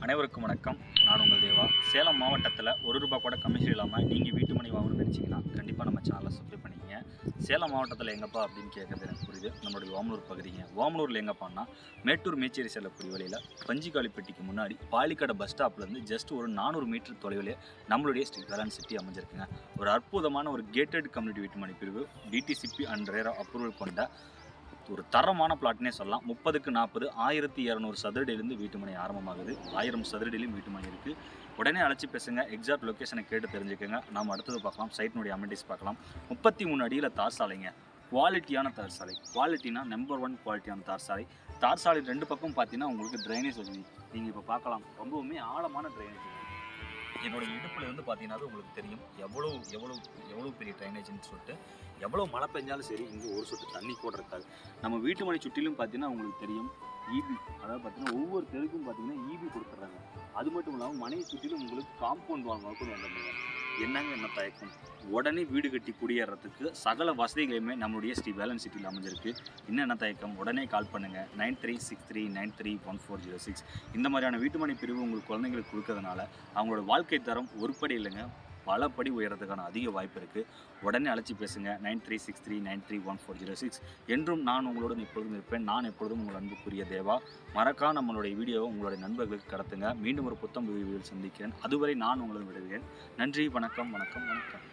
அனைவருக்கும் வணக்கம். நான் உங்கள் தேவா. சேலம் மாவட்டத்தில் ரூபா கூட கமிஷன் இல்லாமல் நீங்கள் வீட்டு மனை வாங்கணும்னு நினச்சிங்கன்னா கண்டிப்பாக நம்ம சேனலை சப்ஸ்கிரைப் பண்ணிக்கங்க. சேலம் மாவட்டத்தில் எங்கப்பா அப்படின்னு கேட்குறது எனக்கு புரியுது. நம்மளுடைய ஓமலூர் பகுதிங்க. ஓமலூரில் எங்கப்பான்னா மேட்டூர் மேச்சேரி செல்லக்கூடிய வழியில் பஞ்சிக்காளிப்பட்டிக்கு முன்னாடி பாலிக்கடை பஸ் ஸ்டாப்லேருந்து ஜஸ்ட் ஒரு 400 மீட்டர் தொலைவில் நம்மளுடைய ஸ்ரீ வேலன் சிட்டி அமைஞ்சிருக்குங்க. ஒரு அற்புதமான ஒரு கேட்டட் கம்யூனிட்டி வீட்டு மனை பிரிவு டிடிசிபி அண்ட் ரேரா அப்ரூவல் கொண்ட ஒரு தரமான பிளாட்னே சொல்லலாம். 30க்கு 40 1200 சதுரடியிலிருந்து வீட்டுமனை ஆரம்பமாகுது. 1000 சதுரடியிலும் வீட்டுமனை இருக்குது. உடனே அழைச்சி பேசுங்க. எக்ஸாக்ட் லொக்கேஷனை கேட்டு தெரிஞ்சுக்கோங்க. நாம் அடுத்தது பார்க்கலாம். சைட்னுடைய அமெனிட்டிஸ் பார்க்கலாம். 33 அடியில் தார் சாலைங்க. குவாலிட்டியான தார் சாலை. குவாலிட்டினா நம்பர் 1 குவாலிட்டியான தார் சாலை. தார் சாலை 2 பக்கம் பார்த்தீங்கன்னா உங்களுக்கு ட்ரைனேஜ் வசதி நீங்கள் இப்போ பார்க்கலாம். ரொம்பவுமே ஆழமான ட்ரைனேஜ். என்னோட இடுப்பில் இருந்து பார்த்தீங்கன்னா உங்களுக்கு தெரியும் எவ்வளோ பெரிய ட்ரைனேஜ்னு சொல்லிட்டு. எவ்வளோ மழை பெஞ்சாலும் சரி இங்கே ஒரு சொட்டு தண்ணி கூட இருக்காது. நம்ம வீட்டு மனை சுற்றிலும் பார்த்தீங்கன்னா உங்களுக்கு தெரியும் ஈபி, அதாவது பார்த்தீங்கன்னா ஒவ்வொரு தெருக்கும் பார்த்தீங்கன்னா ஈபி கொடுத்துட்றாங்க. அது மட்டும் இல்லாமல் மனையை சுற்றிலும் உங்களுக்கு காம்பவுண்ட் வாங்க கூட வந்துடுங்க. என்னங்க என்ன தயக்கம், உடனே வீடு கட்டி குடியேறதுக்கு சகல வசதிகளையுமே நம்மளுடைய ஸ்ரீ வேலன் சிட்டியில் அமைஞ்சிருக்கு. என்ன தயக்கம், உடனே கால் பண்ணுங்கள். 9363931406. இந்த மாதிரியான வீட்டுமனை பிரிவு உங்களுக்கு குழந்தைங்களுக்கு கொடுக்கறதுனால அவங்களோட வாழ்க்கை தரம் ஒரு படி இல்லைங்க, பல படி உயரத்துக்கான அதிக வாய்ப்பு இருக்குது. உடனே அழைச்சி பேசுங்க. 9363931406. என்றும் நான் உங்களுடன் எப்பொழுதும் இருப்பேன். நான் எப்பொழுதும் உங்கள் அன்புக்குரிய தேவா. மறக்காம நம்மளுடைய வீடியோவை உங்களுடைய நண்பர்களுக்கு கடத்துங்க. மீண்டும் ஒரு புத்தம் வீடியோவில் சந்திக்கிறேன். அதுவரை நான் உங்களுடன் விடுகிறேன். நன்றி, வணக்கம் வணக்கம் வணக்கம்.